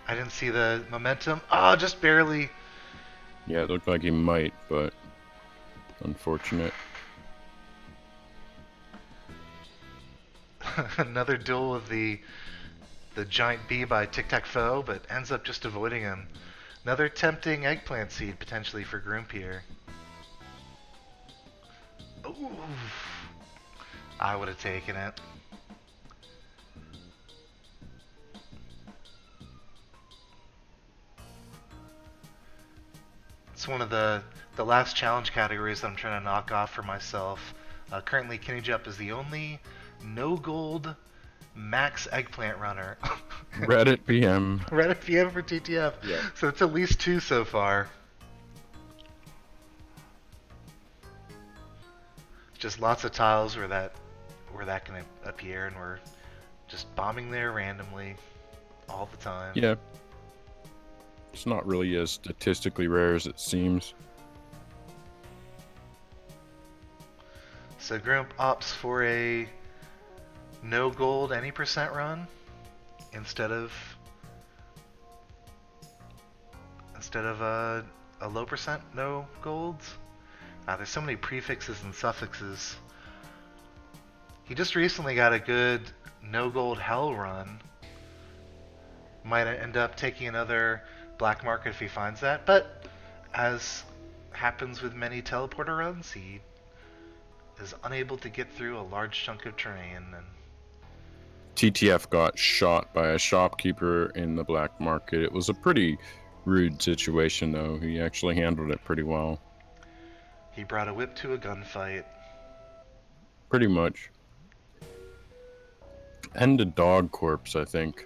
I didn't see the momentum. Oh, just barely. Yeah, it looked like he might, but unfortunate. Another duel with the giant bee by Tic Tac Foe, but ends up just avoiding him. Another tempting eggplant seed potentially for Groomp here. Ooh, I would have taken it. It's one of the last challenge categories that I'm trying to knock off for myself. Currently, Kinnijup is the only no gold max eggplant runner. Reddit PM. Reddit PM for TTF. Yeah. So it's at least two so far. Just lots of tiles where that can appear, and we're just bombing there randomly all the time. Yeah, it's not really as statistically rare as it seems. So Grump opts for a no gold any percent run instead of a low percent no golds. There's so many prefixes and suffixes. He just recently got a good no gold hell run. Might end up taking another black market if he finds that, but as happens with many teleporter runs, he is unable to get through a large chunk of terrain. And TTF got shot by a shopkeeper in the black market. It was a pretty rude situation, though. He actually handled it pretty well. he brought a whip to a gunfight. Pretty much. And a dog corpse, I think.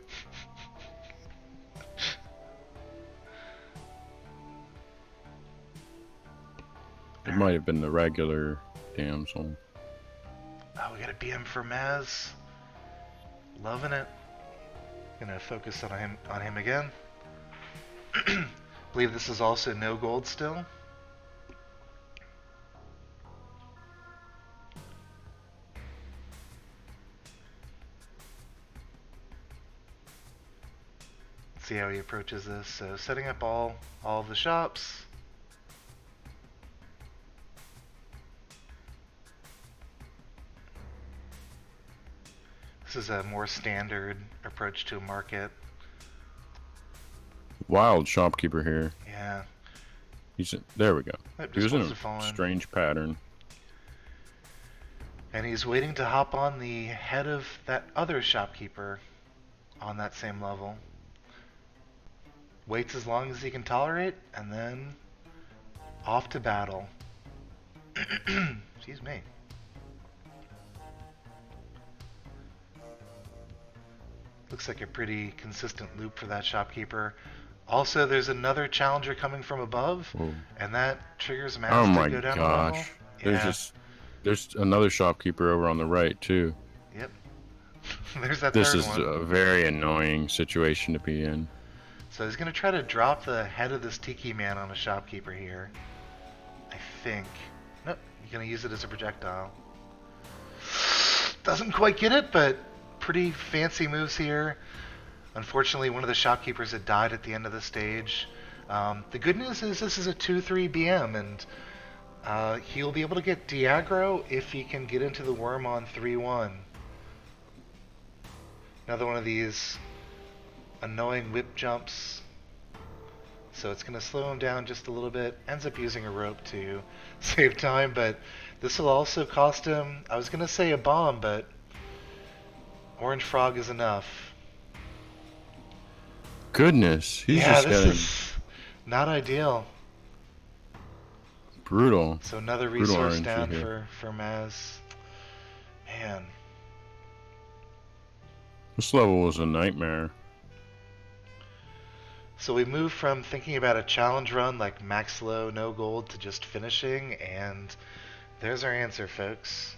It might have been the regular damsel. Oh, we got a BM for Maz. Loving it. Gonna focus on him again. Believe this is also no gold still. Let's see how he approaches this. So setting up all of the shops. This is a more standard approach to a market. Wild shopkeeper here. Yeah. There we go. Yep, He just was in wants a to fall in. strange pattern. And he's waiting to hop on the head of that other shopkeeper on that same level. Waits as long as he can tolerate, and then off to battle. Excuse me. Looks like a pretty consistent loop for that shopkeeper. Also, there's another challenger coming from above, Whoa. and that triggers Oh Maz to my go down a level. gosh. Yeah, There's another shopkeeper over on the right too. yep. There's that This third is one. a very annoying situation to be in. So he's gonna try to drop the head of this tiki man on a shopkeeper here. I think. Nope, he's gonna use it as a projectile. Doesn't quite get it, but pretty fancy moves here. Unfortunately, one of the shopkeepers had died at the end of the stage. The good news is this is a 2-3 BM, and he'll be able to get Diagro if he can get into the worm on 3-1. Another one of these annoying whip jumps. So it's going to slow him down just a little bit. Ends up using a rope to save time, but this will also cost him, I was going to say a bomb, but Orange Frog is enough. Goodness, he's Yeah, just this getting is not ideal. brutal. So another Brutal resource RNG down here. for Maz. Man. This level was a nightmare. So we move from thinking about a challenge run like max low, no gold, to just finishing, and there's our answer, folks.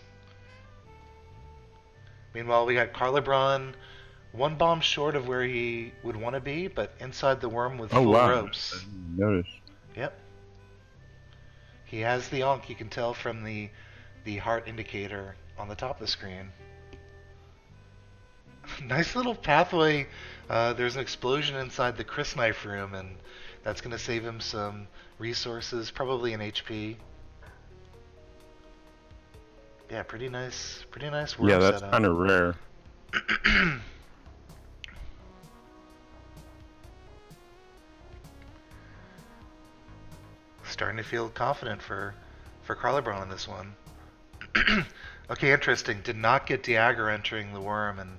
Meanwhile, we got Carlibraun one bomb short of where he would want to be, but inside the worm with Oh full wow, I ropes. didn't notice. Yep. He has the onk, you can tell from the heart indicator on the top of the screen. Nice little pathway. There's an explosion inside the Chris knife room, and that's going to save him some resources, probably an HP. Yeah, pretty nice Yeah, worm that's setup. kind of rare. Starting to feel confident for Carlibraun on this one. Okay, interesting. Did not get Diagra entering the worm, and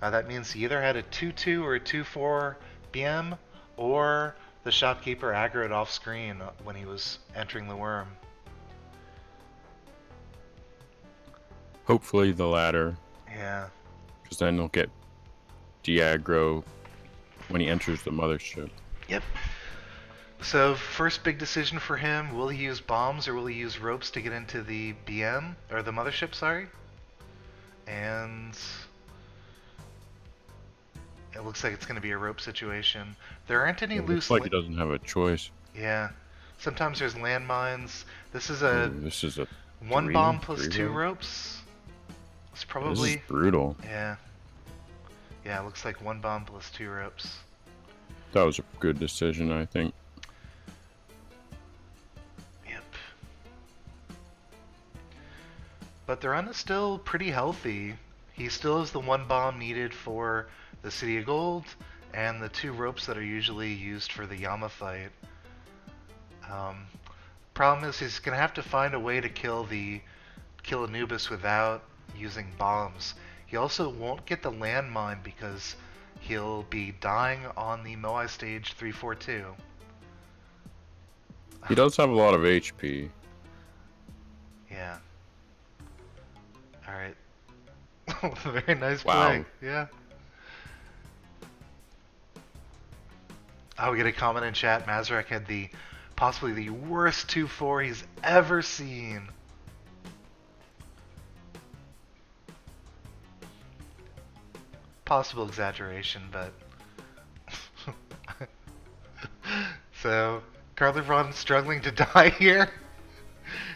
that means he either had a 2-2 or a 2-4 BM, or the shopkeeper aggroed off screen when he was entering the worm. Hopefully the latter, Yeah. because then he'll get de-aggro when he enters the mothership. Yep. So first big decision for him: will he use bombs or will he use ropes to get into the BM or the mothership? Sorry. And it looks like it's going to be a rope situation. There aren't any It looks loose. like he doesn't have a choice. Yeah. Sometimes there's landmines. This is Ooh, a this is a one three, bomb plus three two rope? ropes. It's This is probably. brutal. Yeah. Yeah, it looks like one bomb plus two ropes. That was a good decision, I think. Yep. But the run is still pretty healthy. He still has the one bomb needed for the City of Gold and the two ropes that are usually used for the Yama fight. Um, Problem is he's gonna have to find a way to kill Anubis without using bombs. He also won't get the landmine because he'll be dying on the Moai stage 342. He does have a lot of HP. Yeah. Alright. Very nice Wow. play. Yeah. Oh, we get a comment in chat. Mazrak had possibly the worst 2-4 he's ever seen. Possible exaggeration, but so Carlibraun struggling to die here.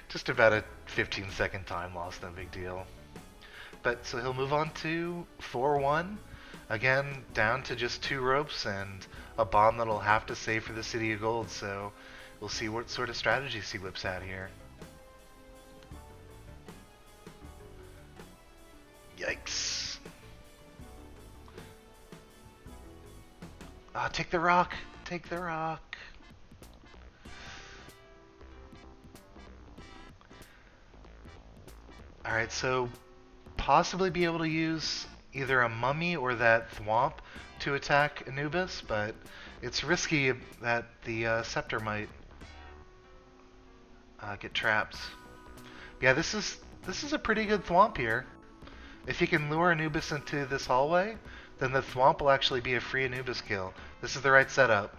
Just about a 15-second time loss, no big deal. But so he'll move on to 4-1. Again, down to just two ropes and a bomb that'll have to save for the City of Gold, so we'll see what sort of strategies he whips out here. Yikes. Ah, take the rock. Take the rock. Alright, so possibly be able to use either a mummy or that thwomp to attack Anubis, but it's risky that the scepter might get trapped. Yeah, this is a pretty good thwomp here. If you can lure Anubis into this hallway, then the thwomp will actually be a free Anubis kill. This is the right setup.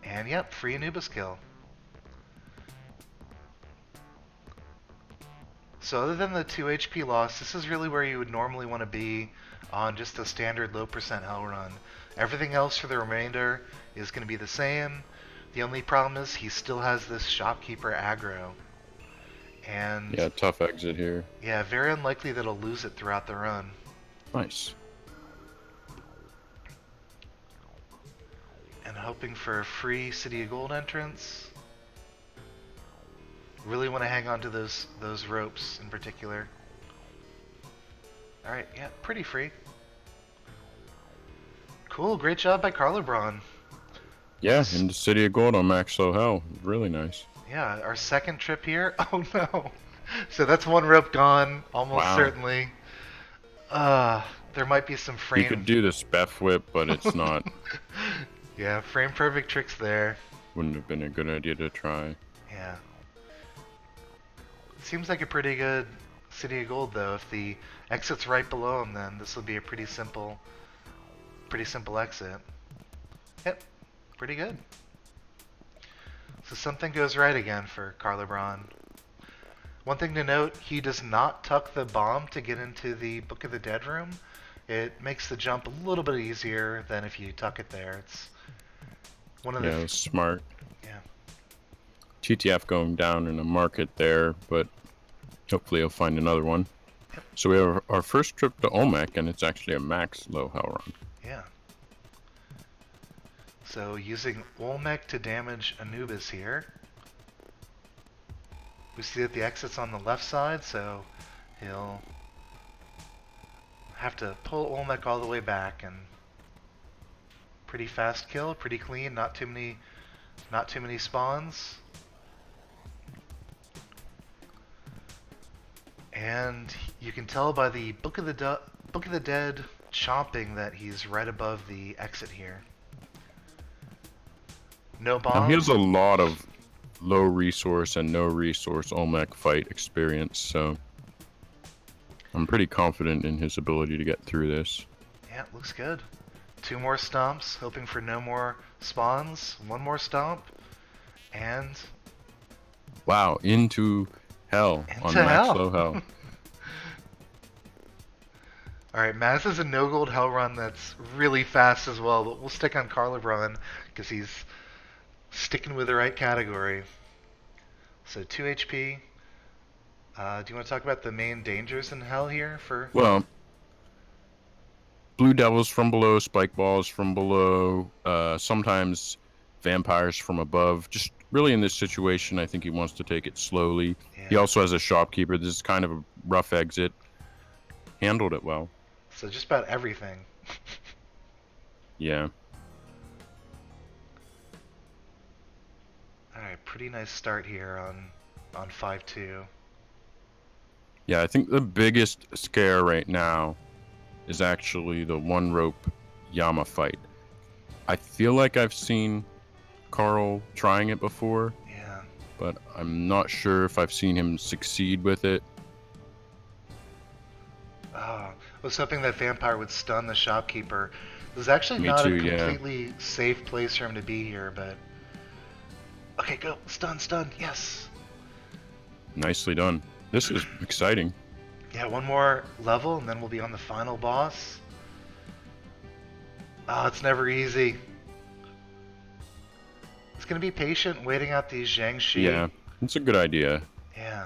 And yep, free Anubis kill. So other than the 2 HP loss, this is really where you would normally want to be on just a standard low percent hell run. Everything else for the remainder is going to be the same. The only problem is he still has this shopkeeper aggro. And Yeah, tough exit here. yeah, very unlikely that he'll lose it throughout the run. Nice. And hoping for a free City of Gold entrance. Really want to hang on to those ropes in particular. Alright, yeah, pretty free. Cool, great job by Carlibraun. Yeah, in the City of Gold on Max Low Hell. Really nice. Yeah, our second trip here. Oh no. So that's one rope gone, almost Wow. certainly. There might be some frame. You could do the Spef Whip, but it's not. Yeah, frame perfect tricks there. Wouldn't have been a good idea to try. Yeah. Seems like a pretty good City of Gold though. If the exit's right below him, then this will be a pretty simple exit. Yep, pretty good. So something goes right again for Carlibraun. One thing to note, he does not tuck the bomb to get into the Book of the Dead room. It makes the jump a little bit easier than if you tuck it there. It's one of the... Yeah, it was smart. Yeah. TTF going down in a market there, but hopefully he'll find another one. So we have our first trip to Olmec, and it's actually a max low hell run. Yeah. So using Olmec to damage Anubis here. We see that the exit's on the left side, so he'll have to pull Olmec all the way back, and pretty fast kill, pretty clean, not too many spawns. And you can tell by the Book of the Dead chomping that he's right above the exit here. No bombs. Now he has a lot of low resource and no resource Olmec fight experience, so I'm pretty confident in his ability to get through this. Yeah, it looks good. 2 more stomps, hoping for no more spawns. 1 more stomp, and Wow, into hell on max low hell. Alright, Maz is a no gold hell run that's really fast as well, but we'll stick on Carlibraun because he's sticking with the right category. So 2 HP. Do you want to talk about the main dangers in hell here? Well, blue devils from below, spike balls from below, sometimes vampires from above. Just really in this situation, I think he wants to take it slowly. Yeah. He also has a shopkeeper. This is kind of a rough exit. Handled it well. So just about everything. Yeah. Alright, pretty nice start here on 5-2. Yeah, I think the biggest scare right now is actually the one rope Yama fight. I feel like I've seen Carl trying it before. Yeah. But I'm not sure if I've seen him succeed with it. I was hoping that vampire would stun the shopkeeper. This is actually not a completely safe place for him to be here, but... Okay, go. Stun, yes. Nicely done. This is exciting. Yeah, 1 more level, and then we'll be on the final boss. It's never easy. It's gonna be patient, waiting out these Zhangxi. Yeah, it's a good idea. Yeah.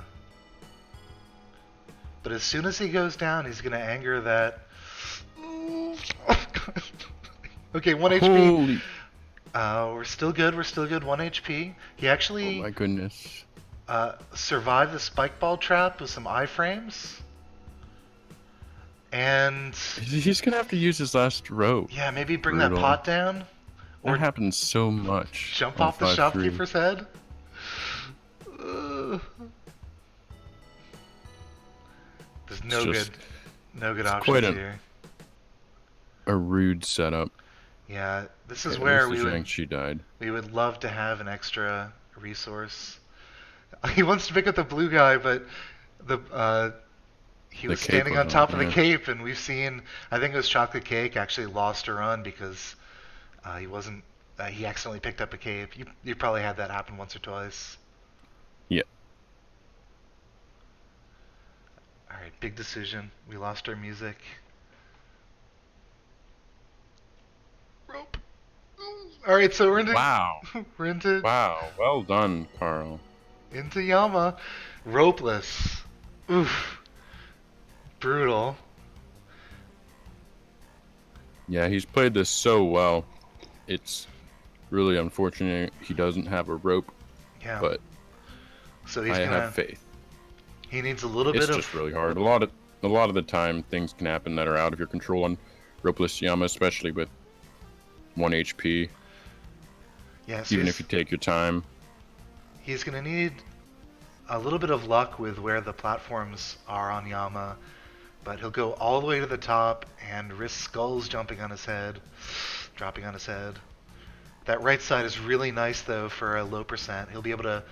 But as soon as he goes down, he's gonna anger that... Okay, 1 HP. We're still good, 1 HP. He actually... Oh my goodness. Survived the spike ball trap with some iframes. And... He's gonna have to use his last rope. Yeah, maybe bring that pot down. Or that happens so much. Jump off the shopkeeper's head. There's no good options here. A rude setup. Yeah, this is where she died. We would love to have an extra resource. He wants to pick up the blue guy, but he was standing on top of the cape, and we've seen, I think it was Chocolate Cake actually lost a run because he wasn't. He accidentally picked up a cape. You probably had that happen once or twice. Yeah. All right, big decision. We lost our music. Rope. All right, so we're into. Wow. We're into. Wow. Well done, Carl. Into Yama. Ropeless. Oof. Brutal. Yeah, he's played this so well. It's really unfortunate he doesn't have a rope. Yeah. But so I have faith. He needs a little bit of... It's just really hard. A lot of the time, things can happen that are out of your control on ropeless Yama, especially with 1 HP. Yeah, so even if you take your time. He's going to need a little bit of luck with where the platforms are on Yama, but he'll go all the way to the top and risk skulls jumping on his head, dropping on his head. That right side is really nice, though, for a low percent. He'll be able to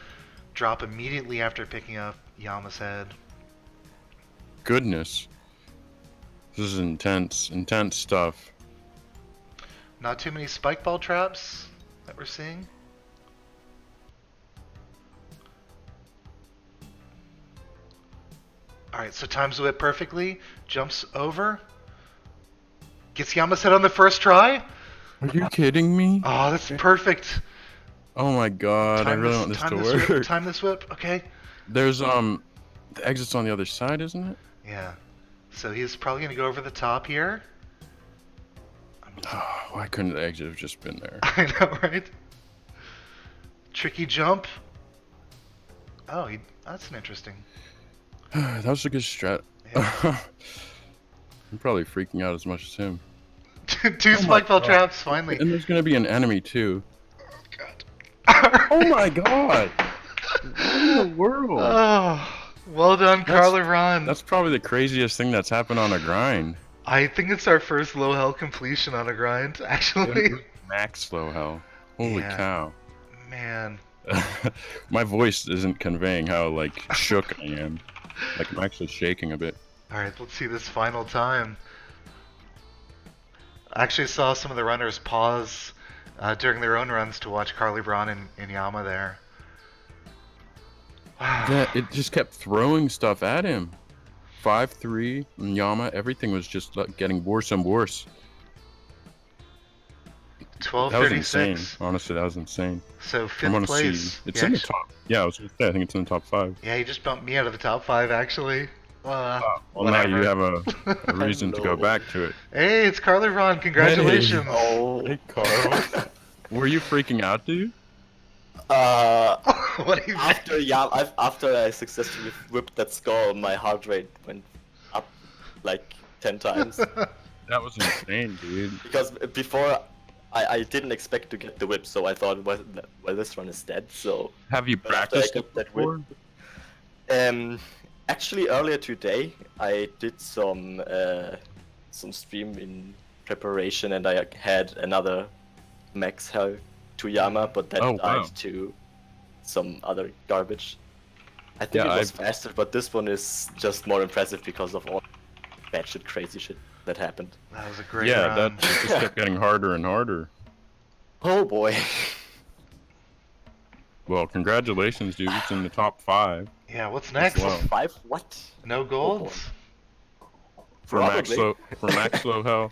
drop immediately after picking up Yama's head. Goodness. This is intense stuff. Not too many spike ball traps that we're seeing. Alright, so times the whip perfectly. Jumps over. Gets Yama's head on the first try. Are you kidding me? Oh, that's perfect. Oh my god, I really want this to work. Time this whip, okay. There's, the exit's on the other side, isn't it? Yeah. So he's probably going to go over the top here. Oh, why couldn't the exit have just been there? I know, right? Tricky jump. Oh, that's an interesting. That was a good strat. Yeah. I'm probably freaking out as much as him. Two spikeball traps, finally. And there's gonna be an enemy too. Oh, God. Oh my god! What in the world? Oh, well done, Carlibraun. That's probably the craziest thing that's happened on a grind. I think it's our first low hell completion on a grind, actually. Max low hell. Holy Yeah. cow. Man. My voice isn't conveying how like shook I am. Like I'm actually shaking a bit. Alright, let's see this final time. I actually saw some of the runners pause during their own runs to watch Carlibraun and Yama there. Yeah, it just kept throwing stuff at him. 5-3, Yama, everything was just like, getting worse and worse. That was insane. 12:36. Honestly, that was insane. So I'm fifth gonna place. see. It's in the top. Yeah, I was gonna say, I think it's in the top 5. Yeah, he just bumped me out of the top 5, actually. Well, whatever. now you have a reason to go back to it. Hey, it's Carlibraun. Congratulations. Oh. Hey, Carl. Were you freaking out, dude? What do you After I successfully whipped that skull, my heart rate went up like 10 times. That was insane, dude. Because before, I didn't expect to get the whip, so I thought, well, this run is dead. So Have you but after I practiced got it that before? whip, actually earlier today, I did some stream in preparation, and I had another max hell to Yama, but that died to some other garbage. I think it was faster, but this one is just more impressive because of all batshit crazy shit that happened. That was a great Yeah, run. that just kept getting harder and harder. Oh boy. Well, congratulations, dude. It's in the top 5. Yeah, what's next? Wow. 5? What? No golds? For max low hell.